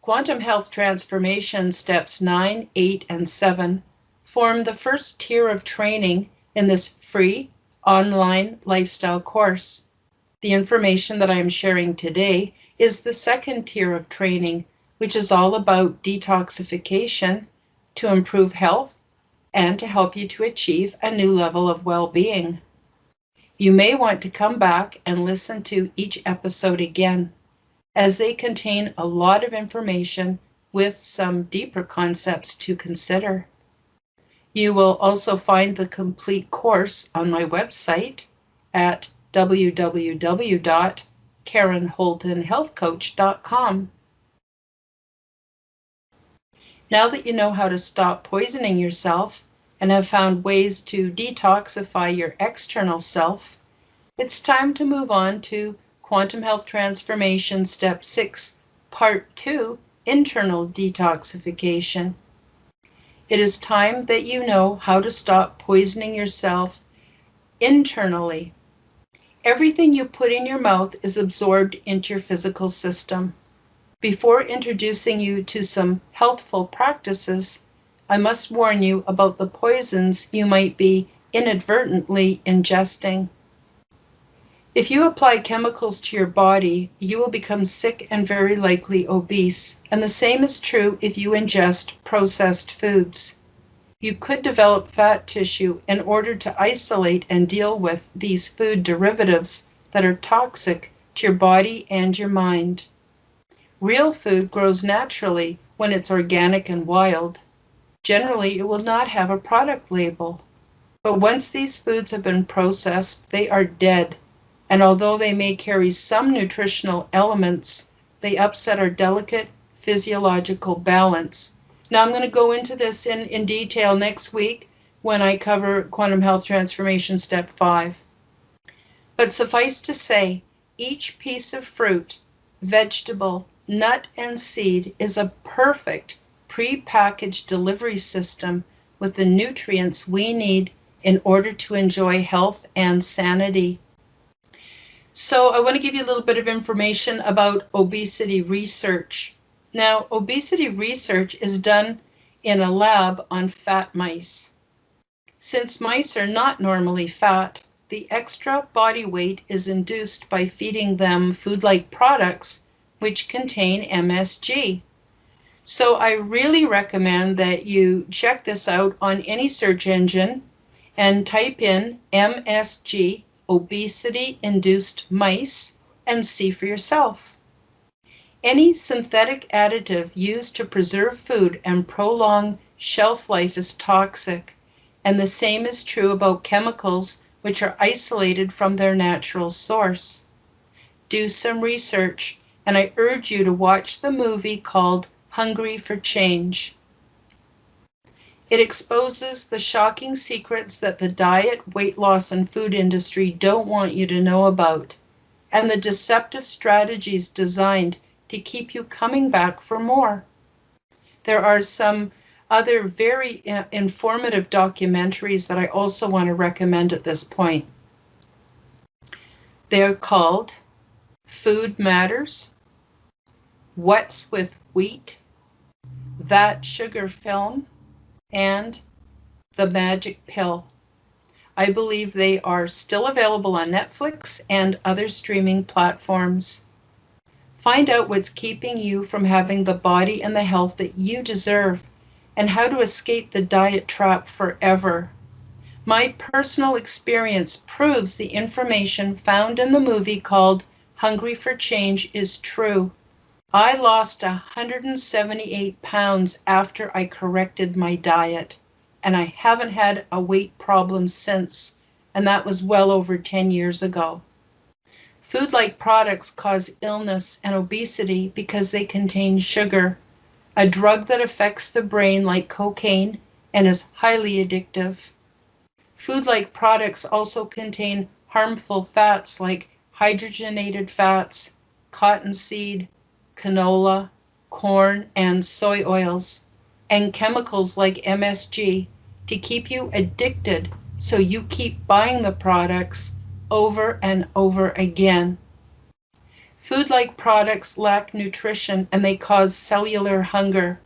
Quantum Health Transformation Steps 9, 8, and 7 form the first tier of training in this free online lifestyle course. The information that I am sharing today is the second tier of training, which is all about detoxification to improve health and to help you to achieve a new level of well-being. You may want to come back and listen to each episode again, as they contain a lot of information with some deeper concepts to consider. You will also find the complete course on my website at www.karenholtonhealthcoach.com. Now that you know how to stop poisoning yourself and have found ways to detoxify your external self, it's time to move on to Quantum Health Transformation Step 6, Part 2, Internal Detoxification. It is time that you know how to stop poisoning yourself internally. Everything you put in your mouth is absorbed into your physical system. Before introducing you to some healthful practices, I must warn you about the poisons you might be inadvertently ingesting. If you apply chemicals to your body, you will become sick and very likely obese, and the same is true if you ingest processed foods. You could develop fat tissue in order to isolate and deal with these food derivatives that are toxic to your body and your mind. Real food grows naturally when it's organic and wild. Generally, it will not have a product label. But once these foods have been processed, they are dead. And although they may carry some nutritional elements, they upset our delicate physiological balance. Now, I'm going to go into this in detail next week when I cover Quantum Health Transformation Step 5. But suffice to say, each piece of fruit, vegetable, nut, and seed is a perfect pre-packaged delivery system with the nutrients we need in order to enjoy health and sanity. So I want to give you a little bit of information about obesity research. Now, obesity research is done in a lab on fat mice. Since mice are not normally fat, the extra body weight is induced by feeding them food-like products which contain MSG. So I really recommend that you check this out on any search engine and type in MSG, obesity-induced mice, and see for yourself. Any synthetic additive used to preserve food and prolong shelf life is toxic, and the same is true about chemicals which are isolated from their natural source. Do some research, and I urge you to watch the movie called Hungry for Change. It exposes the shocking secrets that the diet, weight loss, and food industry don't want you to know about, and the deceptive strategies designed to keep you coming back for more. There are some other very informative documentaries that I also want to recommend at this point. They're called Food Matters, What's with Wheat, That Sugar Film, and The Magic Pill. I believe they are still available on Netflix and other streaming platforms. Find out what's keeping you from having the body and the health that you deserve, and how to escape the diet trap forever. My personal experience proves the information found in the movie called Hungry for Change is true. I lost 178 pounds after I corrected my diet, and I haven't had a weight problem since, and that was well over 10 years ago. Food-like products cause illness and obesity because they contain sugar, a drug that affects the brain like cocaine and is highly addictive. Food-like products also contain harmful fats like hydrogenated fats, cottonseed, canola, corn, and soy oils, and chemicals like MSG to keep you addicted so you keep buying the products over and over again. Food-like products lack nutrition and they cause cellular hunger.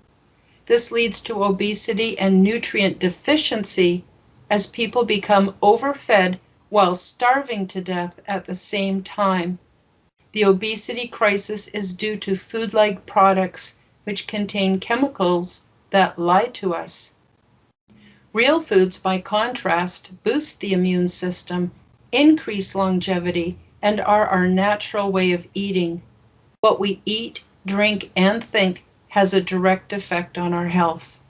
This leads to obesity and nutrient deficiency as people become overfed while starving to death at the same time. The obesity crisis is due to food-like products which contain chemicals that lie to us. Real foods, by contrast, boost the immune system, increase longevity, and are our natural way of eating. What we eat, drink, and think has a direct effect on our health.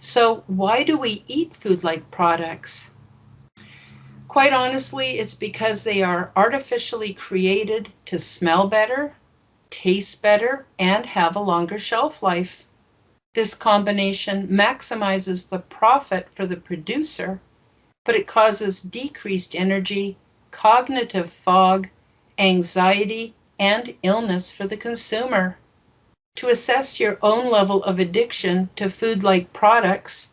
So, why do we eat food-like products? Quite honestly, it's because they are artificially created to smell better, taste better, and have a longer shelf life. This combination maximizes the profit for the producer, but it causes decreased energy, cognitive fog, anxiety, and illness for the consumer. To assess your own level of addiction to food-like products,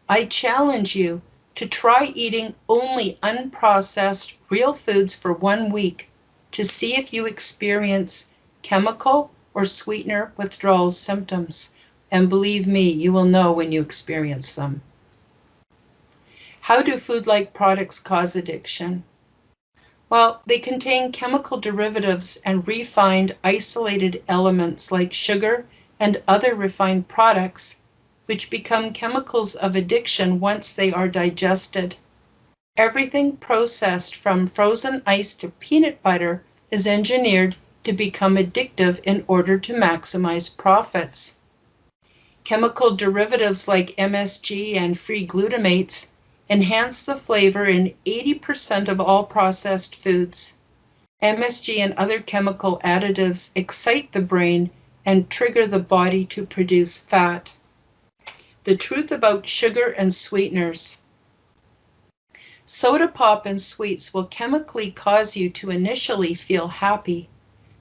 I challenge you to try eating only unprocessed real foods for 1 week to see if you experience chemical or sweetener withdrawal symptoms. And believe me, you will know when you experience them. How do food-like products cause addiction? Well, they contain chemical derivatives and refined isolated elements like sugar and other refined products, which become chemicals of addiction once they are digested. Everything processed from frozen ice to peanut butter is engineered to become addictive in order to maximize profits. Chemical derivatives like MSG and free glutamates enhance the flavor in 80% of all processed foods. MSG and other chemical additives excite the brain and trigger the body to produce fat. The truth about sugar and sweeteners. Soda pop and sweets will chemically cause you to initially feel happy,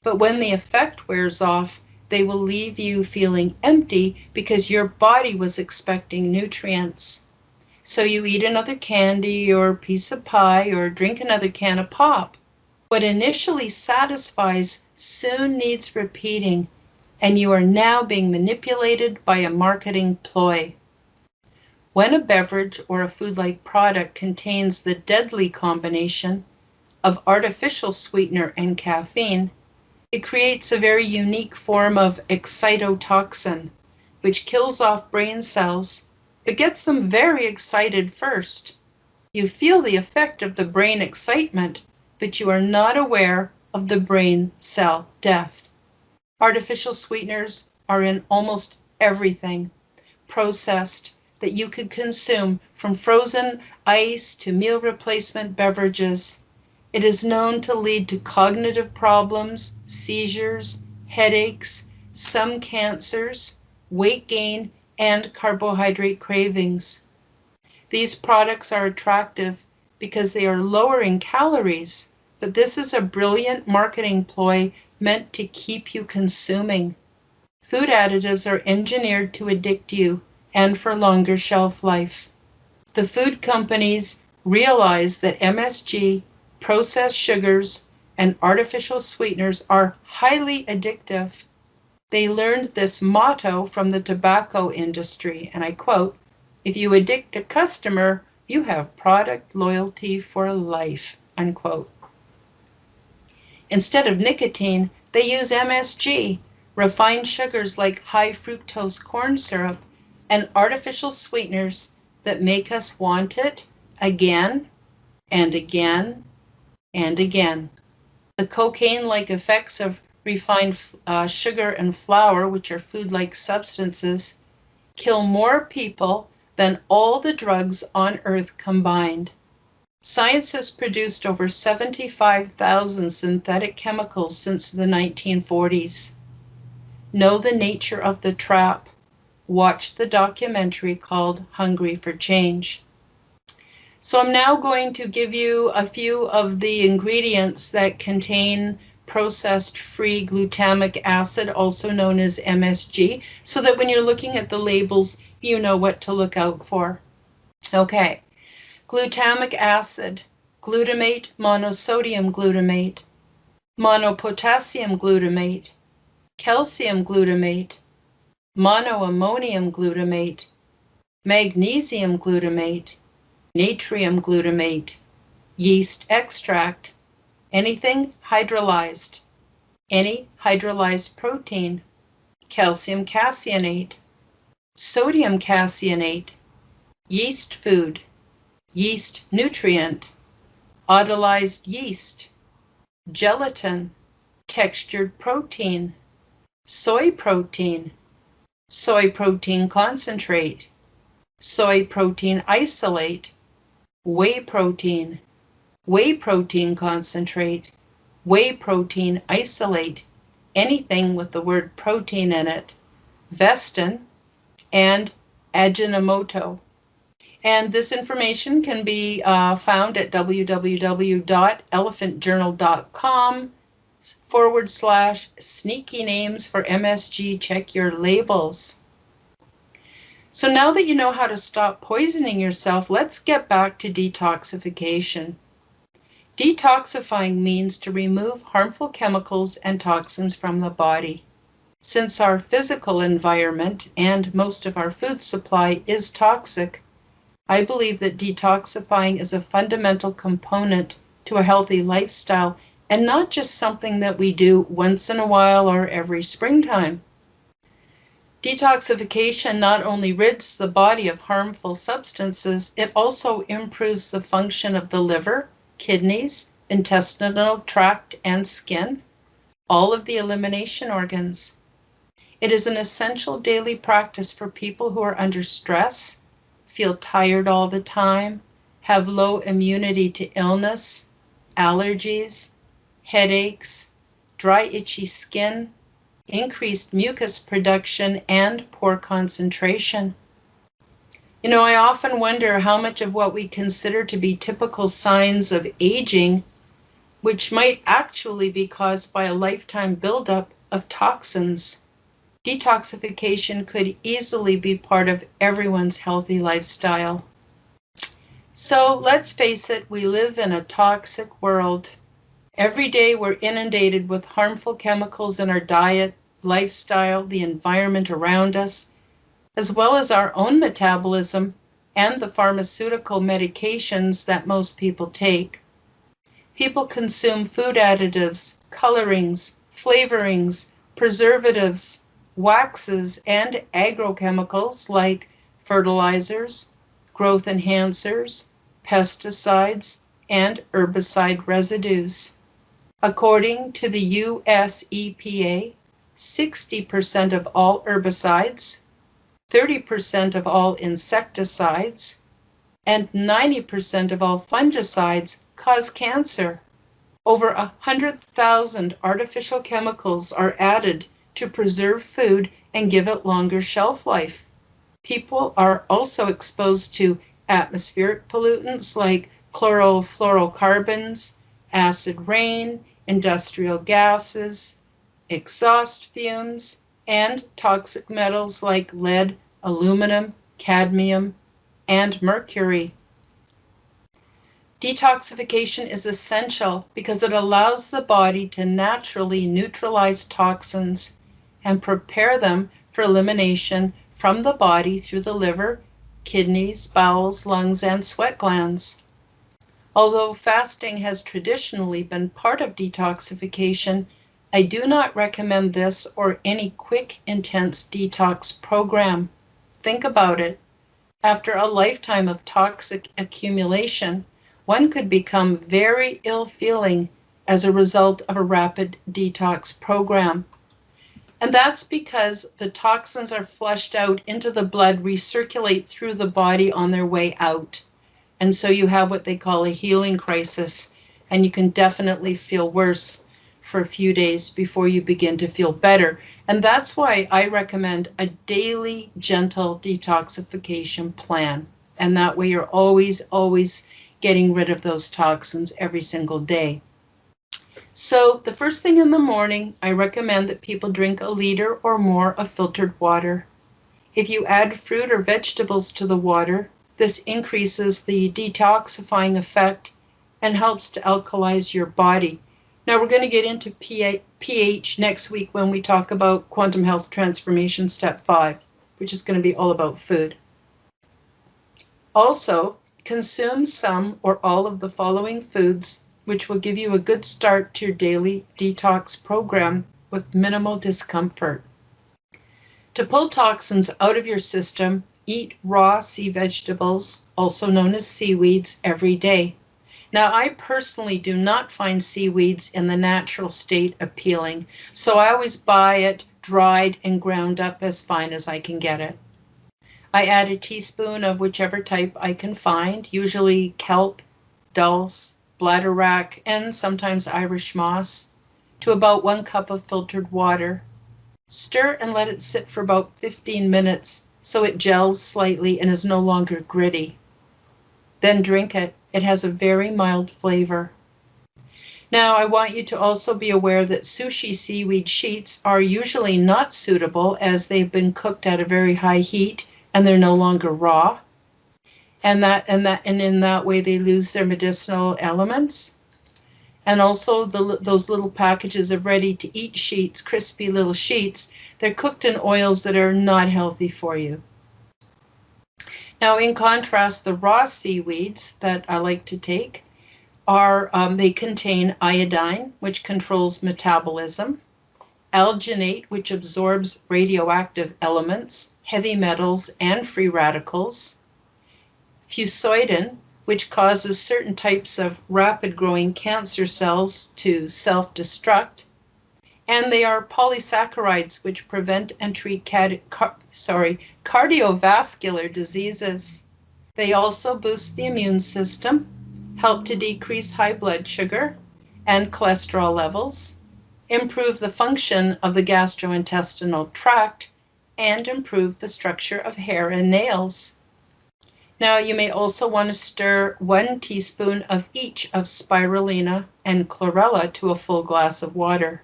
but when the effect wears off, they will leave you feeling empty because your body was expecting nutrients. So you eat another candy or piece of pie or drink another can of pop. What initially satisfies soon needs repeating, and you are now being manipulated by a marketing ploy. When a beverage or a food-like product contains the deadly combination of artificial sweetener and caffeine, it creates a very unique form of excitotoxin, which kills off brain cells, but gets them very excited first. You feel the effect of the brain excitement, but you are not aware of the brain cell death. Artificial sweeteners are in almost everything processed that you could consume, from frozen ice to meal replacement beverages. It is known to lead to cognitive problems, seizures, headaches, some cancers, weight gain, and carbohydrate cravings. These products are attractive because they are lower in calories, but this is a brilliant marketing ploy meant to keep you consuming. Food additives are engineered to addict you and for longer shelf life. The food companies realize that MSG, processed sugars, and artificial sweeteners are highly addictive. They learned this motto from the tobacco industry, and I quote, "If you addict a customer, you have product loyalty for life," unquote. Instead of nicotine, they use MSG, refined sugars like high fructose corn syrup, and artificial sweeteners that make us want it again and again and again. The cocaine-like effects of refined sugar and flour, which are food-like substances, kill more people than all the drugs on earth combined. Science has produced over 75,000 synthetic chemicals since the 1940s. Know the nature of the trap. Watch the documentary called Hungry for Change. So I'm now going to give you a few of the ingredients that contain processed free glutamic acid, also known as MSG, so that when you're looking at the labels, you know what to look out for. Okay. Glutamic acid, glutamate, monosodium glutamate. monopotassium glutamate, calcium glutamate, monoammonium glutamate, magnesium glutamate, natrium glutamate, yeast extract, anything hydrolyzed, any hydrolyzed protein, calcium caseinate, sodium caseinate, yeast food, yeast nutrient, autolyzed yeast, gelatin, textured protein, soy protein concentrate, soy protein isolate, whey protein concentrate, whey protein isolate, anything with the word protein in it, vestin, and Ajinomoto. And this information can be found at www.elephantjournal.com/sneaky names for MSG. Check your labels. So now that you know how to stop poisoning yourself, let's get back to detoxification. Detoxifying means to remove harmful chemicals and toxins from the body. Since our physical environment and most of our food supply is toxic, I believe that detoxifying is a fundamental component to a healthy lifestyle and not just something that we do once in a while or every springtime. Detoxification not only rids the body of harmful substances, it also improves the function of the liver, kidneys, intestinal tract, and skin, all of the elimination organs. It is an essential daily practice for people who are under stress, feel tired all the time, have low immunity to illness, allergies, headaches, dry itchy skin, increased mucus production, and poor concentration. You know, I often wonder how much of what we consider to be typical signs of aging, which might actually be caused by a lifetime buildup of toxins. Detoxification could easily be part of everyone's healthy lifestyle. So let's face it, we live in a toxic world. Every day we're inundated with harmful chemicals in our diet, lifestyle, the environment around us, as well as our own metabolism and the pharmaceutical medications that most people take. People consume food additives, colorings, flavorings, preservatives, waxes, and agrochemicals like fertilizers, growth enhancers, pesticides, and herbicide residues. According to the US EPA, 60% of all herbicides, 30% of all insecticides, and 90% of all fungicides cause cancer. Over 100,000 artificial chemicals are added to preserve food and give it longer shelf life. People are also exposed to atmospheric pollutants like chlorofluorocarbons, acid rain, industrial gases, exhaust fumes, and toxic metals like lead, aluminum, cadmium, and mercury. Detoxification is essential because it allows the body to naturally neutralize toxins and prepare them for elimination from the body through the liver, kidneys, bowels, lungs, and sweat glands. Although fasting has traditionally been part of detoxification, I do not recommend this or any quick, intense detox program. Think about it. After a lifetime of toxic accumulation, one could become very ill-feeling as a result of a rapid detox program. And that's because the toxins are flushed out into the blood, recirculate through the body on their way out. And so you have what they call a healing crisis, and you can definitely feel worse for a few days before you begin to feel better. And that's why I recommend a daily gentle detoxification plan. And that way you're always getting rid of those toxins every single day. So the first thing in the morning, I recommend that people drink 1 liter or more of filtered water. If you add fruit or vegetables to the water, this increases the detoxifying effect and helps to alkalize your body, Now we're going to get into pH next week when we talk about Quantum Health Transformation Step 5, which is going to be all about food. Also, consume some or all of the following foods, which will give you a good start to your daily detox program with minimal discomfort. To pull toxins out of your system, eat raw sea vegetables, also known as seaweeds, every day. Now, I personally do not find seaweeds in the natural state appealing, so I always buy it dried and ground up as fine as I can get it. I add a teaspoon of whichever type I can find, usually kelp, dulse, bladderwrack, and sometimes Irish moss, to about 1 cup of filtered water. Stir and let it sit for about 15 minutes so it gels slightly and is no longer gritty. Then drink it. It has a very mild flavor. Now, I want you to also be aware that sushi seaweed sheets are usually not suitable as they've been cooked at a very high heat and they're no longer raw. And in that way they lose their medicinal elements. And also those little packages of ready to eat sheets, crispy little sheets, they're cooked in oils that are not healthy for you. Now, in contrast, the raw seaweeds that I like to take they contain iodine, which controls metabolism, alginate, which absorbs radioactive elements, heavy metals, and free radicals, fusoidin, which causes certain types of rapid-growing cancer cells to self-destruct, and they are polysaccharides, which prevent and treat cardiovascular diseases. They also boost the immune system, help to decrease high blood sugar and cholesterol levels, improve the function of the gastrointestinal tract, and improve the structure of hair and nails. Now, you may also want to stir 1 teaspoon of each of spirulina and chlorella to a full glass of water.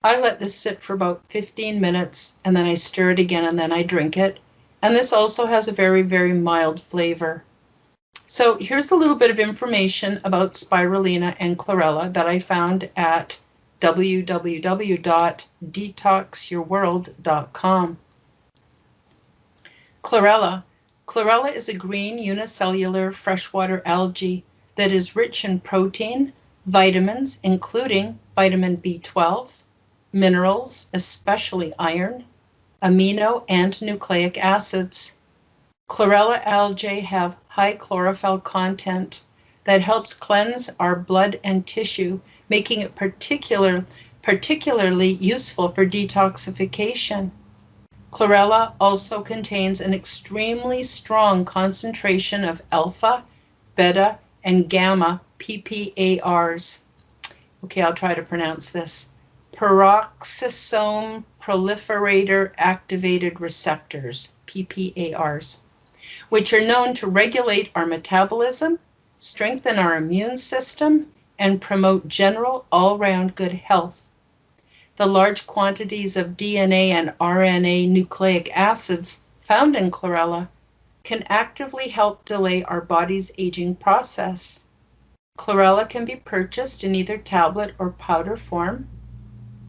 I let this sit for about 15 minutes and then I stir it again and then I drink it. And this also has a very, very mild flavor. So here's a little bit of information about spirulina and chlorella that I found at www.detoxyourworld.com. Chlorella. Chlorella is a green unicellular freshwater algae that is rich in protein, vitamins, including vitamin B12, minerals, especially iron, amino and nucleic acids. Chlorella algae have high chlorophyll content that helps cleanse our blood and tissue, making it particularly useful for detoxification. Chlorella also contains an extremely strong concentration of alpha, beta, and gamma PPARs. Okay, I'll try to pronounce this. Peroxisome proliferator activated receptors, PPARs, which are known to regulate our metabolism, strengthen our immune system, and promote general all-round good health. The large quantities of DNA and RNA nucleic acids found in chlorella can actively help delay our body's aging process. Chlorella can be purchased in either tablet or powder form.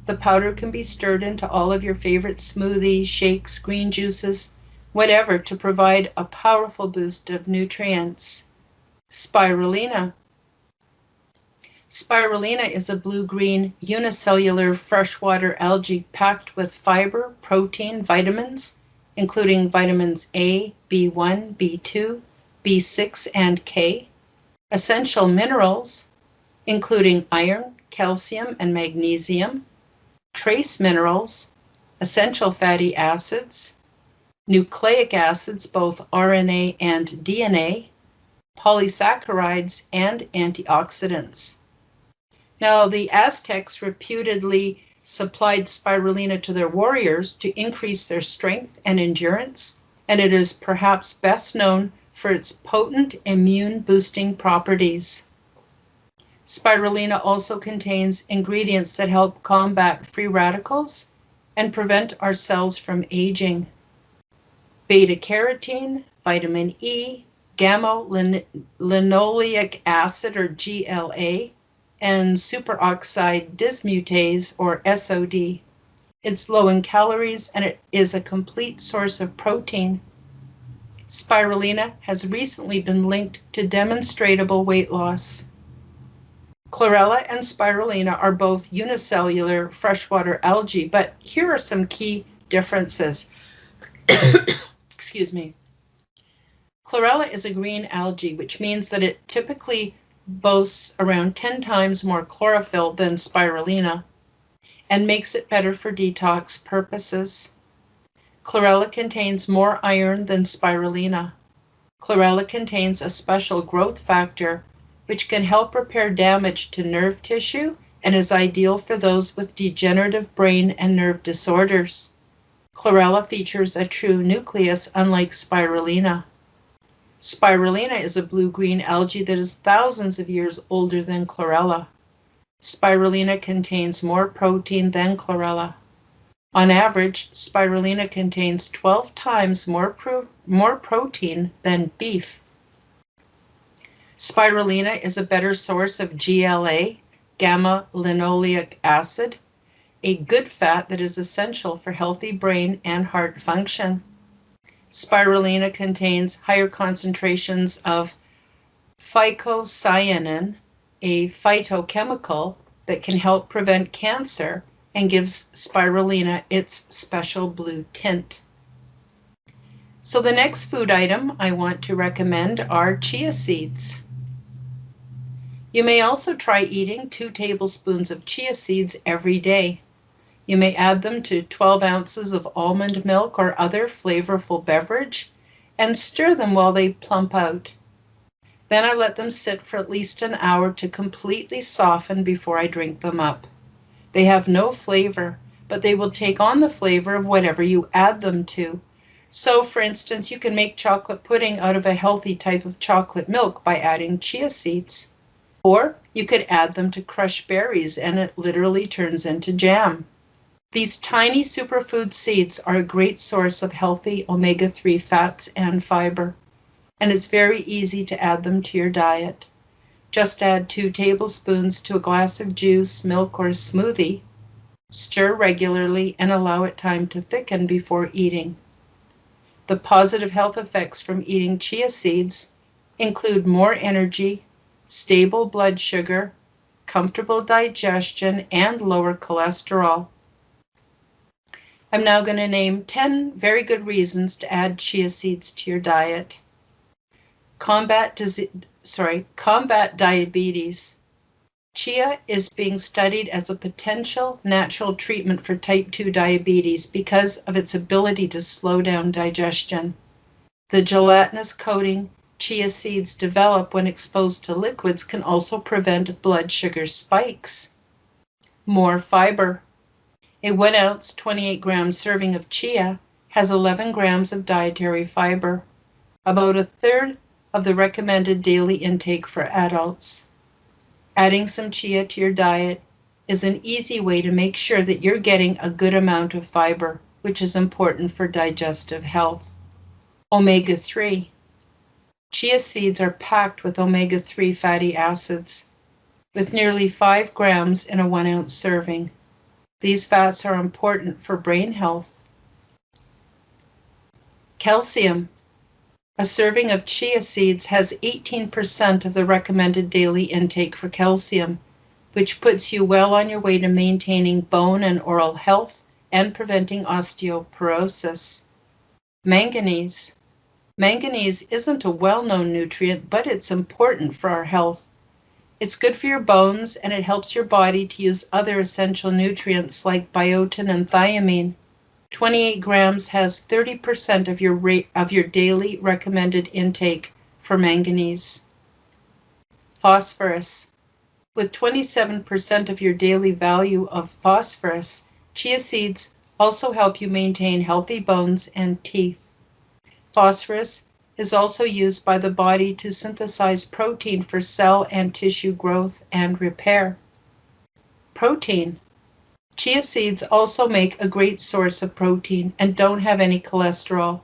The powder can be stirred into all of your favorite smoothies, shakes, green juices, whatever, to provide a powerful boost of nutrients. Spirulina. Spirulina is a blue-green unicellular freshwater algae packed with fiber, protein, vitamins, including vitamins A, B1, B2, B6, and K, essential minerals, including iron, calcium, and magnesium, trace minerals, essential fatty acids, nucleic acids, both RNA and DNA, polysaccharides, and antioxidants. Now, the Aztecs reputedly supplied spirulina to their warriors to increase their strength and endurance, and it is perhaps best known for its potent immune-boosting properties. Spirulina also contains ingredients that help combat free radicals and prevent our cells from aging. Beta-carotene, vitamin E, gamma-linoleic acid or GLA, and superoxide dismutase, or SOD. It's low in calories and it is a complete source of protein. Spirulina has recently been linked to demonstrable weight loss. Chlorella and spirulina are both unicellular freshwater algae, but here are some key differences. Excuse me. Chlorella is a green algae, which means that it typically boasts around 10 times more chlorophyll than spirulina and makes it better for detox purposes. Chlorella contains more iron than spirulina. Chlorella contains a special growth factor which can help repair damage to nerve tissue and is ideal for those with degenerative brain and nerve disorders. Chlorella features a true nucleus unlike spirulina. Spirulina is a blue-green algae that is thousands of years older than chlorella. Spirulina contains more protein than chlorella. On average, spirulina contains 12 times more protein than beef. Spirulina is a better source of GLA, gamma-linoleic acid, a good fat that is essential for healthy brain and heart function. Spirulina contains higher concentrations of phycocyanin, a phytochemical that can help prevent cancer and gives spirulina its special blue tint. So the next food item I want to recommend are chia seeds. You may also try eating 2 tablespoons of chia seeds every day. You may add them to 12 ounces of almond milk or other flavorful beverage and stir them while they plump out. Then I let them sit for at least an hour to completely soften before I drink them up. They have no flavor, but they will take on the flavor of whatever you add them to. So, for instance, you can make chocolate pudding out of a healthy type of chocolate milk by adding chia seeds. Or you could add them to crushed berries and it literally turns into jam. These tiny superfood seeds are a great source of healthy omega-3 fats and fiber, and it's very easy to add them to your diet. Just add 2 tablespoons to a glass of juice, milk, or smoothie. Stir regularly and allow it time to thicken before eating. The positive health effects from eating chia seeds include more energy, stable blood sugar, comfortable digestion, and lower cholesterol. I'm now going to name 10 very good reasons to add chia seeds to your diet. Combat diabetes. Chia is being studied as a potential natural treatment for type 2 diabetes because of its ability to slow down digestion. The gelatinous coating chia seeds develop when exposed to liquids can also prevent blood sugar spikes. More fiber. A 1 ounce, 28 gram serving of chia has 11 grams of dietary fiber, about a third of the recommended daily intake for adults. Adding some chia to your diet is an easy way to make sure that you're getting a good amount of fiber, which is important for digestive health. Omega-3. Chia seeds are packed with omega-3 fatty acids, with nearly 5 grams in a 1 ounce serving. These fats are important for brain health. Calcium. A serving of chia seeds has 18% of the recommended daily intake for calcium, which puts you well on your way to maintaining bone and oral health and preventing osteoporosis. Manganese. Manganese isn't a well-known nutrient, but it's important for our health. It's good for your bones and it helps your body to use other essential nutrients like biotin and thiamine. 28 grams has 30% of your daily recommended intake for manganese. Phosphorus. With 27% of your daily value of phosphorus, chia seeds also help you maintain healthy bones and teeth. Phosphorus is also used by the body to synthesize protein for cell and tissue growth and repair. Protein. Chia seeds also make a great source of protein and don't have any cholesterol.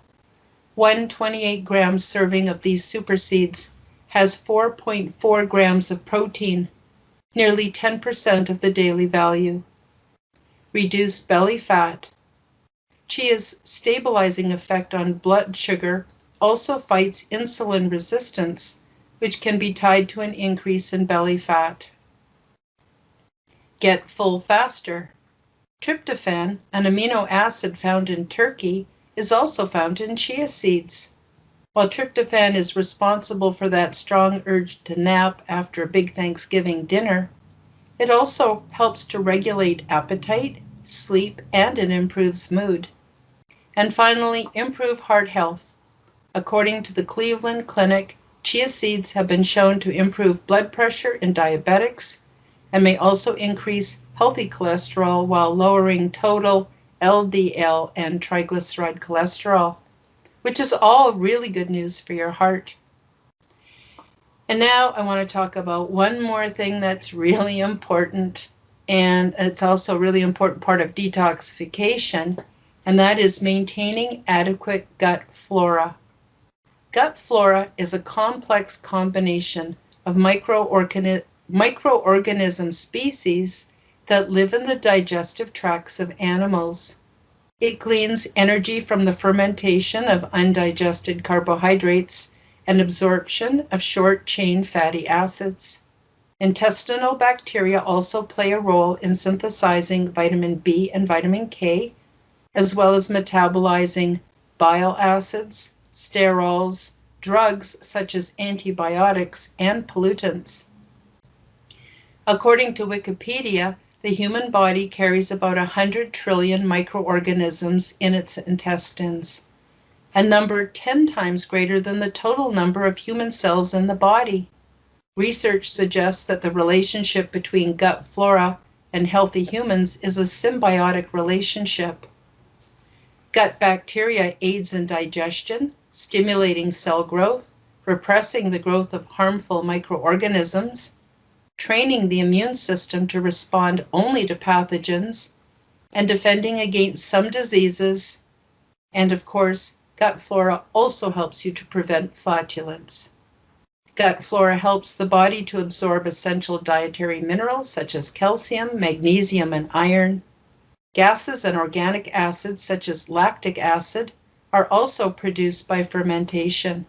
One 28-gram serving of these super seeds has 4.4 grams of protein, nearly 10% of the daily value. Reduce belly fat. Chia's stabilizing effect on blood sugar also fights insulin resistance, which can be tied to an increase in belly fat. Get full faster. Tryptophan, an amino acid found in turkey, is also found in chia seeds. While tryptophan is responsible for that strong urge to nap after a big Thanksgiving dinner, it also helps to regulate appetite, sleep, and it improves mood. And finally, improve heart health. According to the Cleveland Clinic, chia seeds have been shown to improve blood pressure in diabetics and may also increase healthy cholesterol while lowering total LDL and triglyceride cholesterol, which is all really good news for your heart. And now I want to talk about one more thing that's really important, and it's also a really important part of detoxification, and that is maintaining adequate gut flora. Gut flora is a complex combination of microorganism species that live in the digestive tracts of animals. It gleans energy from the fermentation of undigested carbohydrates and absorption of short-chain fatty acids. Intestinal bacteria also play a role in synthesizing vitamin B and vitamin K, as well as metabolizing bile acids, sterols, drugs such as antibiotics, and pollutants. According to Wikipedia, the human body carries about 100 trillion microorganisms in its intestines, a number 10 times greater than the total number of human cells in the body. Research suggests that the relationship between gut flora and healthy humans is a symbiotic relationship. Gut bacteria aids in digestion, stimulating cell growth, repressing the growth of harmful microorganisms, training the immune system to respond only to pathogens, and defending against some diseases. And of course, gut flora also helps you to prevent flatulence. Gut flora helps the body to absorb essential dietary minerals such as calcium, magnesium, and iron. Gases and organic acids such as lactic acid are also produced by fermentation.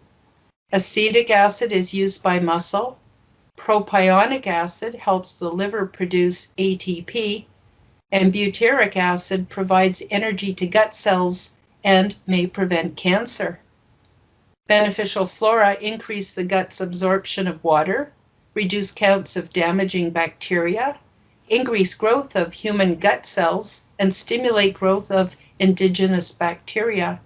Acetic acid is used by muscle. Propionic acid helps the liver produce ATP, and butyric acid provides energy to gut cells and may prevent cancer. Beneficial flora increase the gut's absorption of water, reduce counts of damaging bacteria, increase growth of human gut cells, and stimulate growth of indigenous bacteria.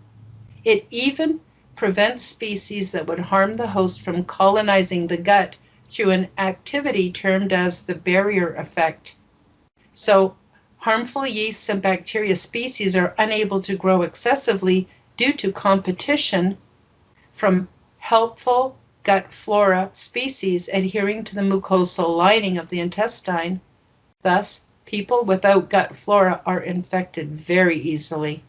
It even prevents species that would harm the host from colonizing the gut through an activity termed as the barrier effect. So, harmful yeasts and bacteria species are unable to grow excessively due to competition from helpful gut flora species adhering to the mucosal lining of the intestine. Thus, people without gut flora are infected very easily.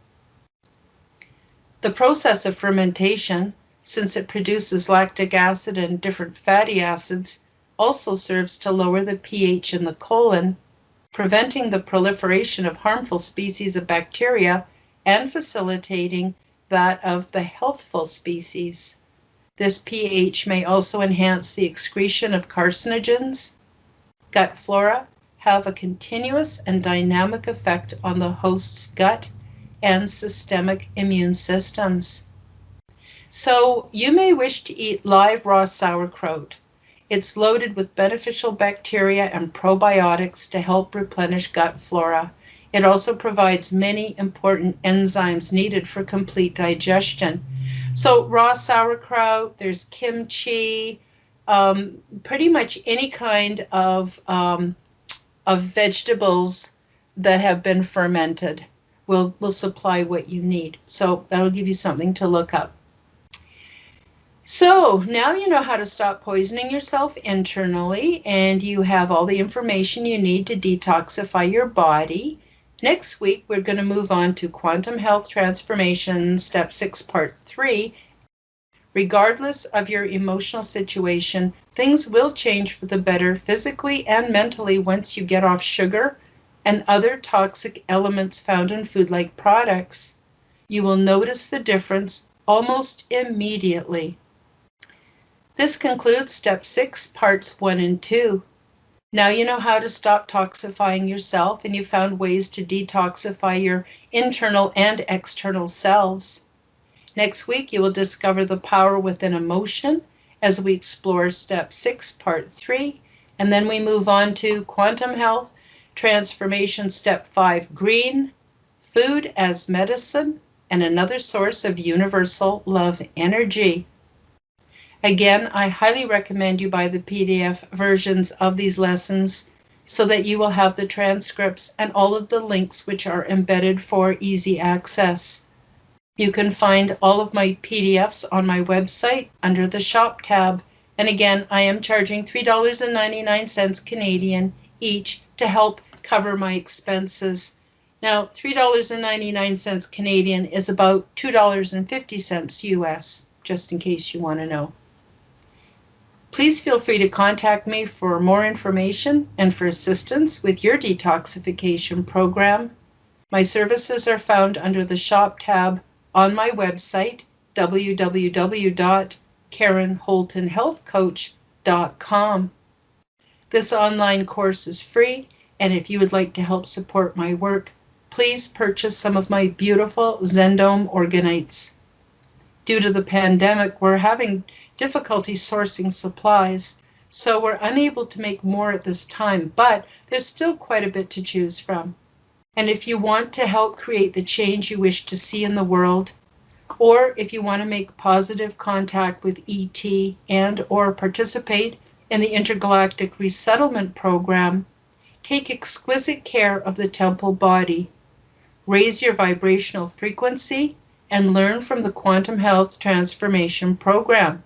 The process of fermentation, since it produces lactic acid and different fatty acids, also serves to lower the pH in the colon, preventing the proliferation of harmful species of bacteria and facilitating that of the healthful species. This pH may also enhance the excretion of carcinogens. Gut flora have a continuous and dynamic effect on the host's gut and systemic immune systems. So you may wish to eat live raw sauerkraut. It's loaded with beneficial bacteria and probiotics to help replenish gut flora. It also provides many important enzymes needed for complete digestion. So raw sauerkraut, there's kimchi, pretty much any kind of vegetables that have been fermented will supply what you need. So that'll give you something to look up. So now you know how to stop poisoning yourself internally, and you have all the information you need to detoxify your body. Next week, we're going to move on to Quantum Health Transformation, Step 6, Part 3. Regardless of your emotional situation, things will change for the better physically and mentally once you get off sugar and other toxic elements found in food-like products. You will notice the difference almost immediately. This concludes Step 6, Parts 1 and 2. Now you know how to stop toxifying yourself, and you found ways to detoxify your internal and external selves. Next week, you will discover the power within emotion as we explore Step 6, Part 3, and then we move on to Quantum Health Transformation Step 5, Green, Food as Medicine, and another source of universal love energy. Again, I highly recommend you buy the PDF versions of these lessons so that you will have the transcripts and all of the links which are embedded for easy access. You can find all of my PDFs on my website under the Shop tab. And again, I am charging $3.99 Canadian each to help cover my expenses. Now, $3.99 Canadian is about $2.50 US, just in case you want to know. Please feel free to contact me for more information and for assistance with your detoxification program. My services are found under the Shop tab on my website, www.KarenHoltonHealthCoach.com. This online course is free, and if you would like to help support my work, please purchase some of my beautiful Zendome organites. Due to the pandemic, we're having difficulty sourcing supplies, so we're unable to make more at this time, but there's still quite a bit to choose from. And if you want to help create the change you wish to see in the world, or if you want to make positive contact with ET and or participate in the Intergalactic Resettlement Program, take exquisite care of the temple body, raise your vibrational frequency, and learn from the Quantum Health Transformation Program.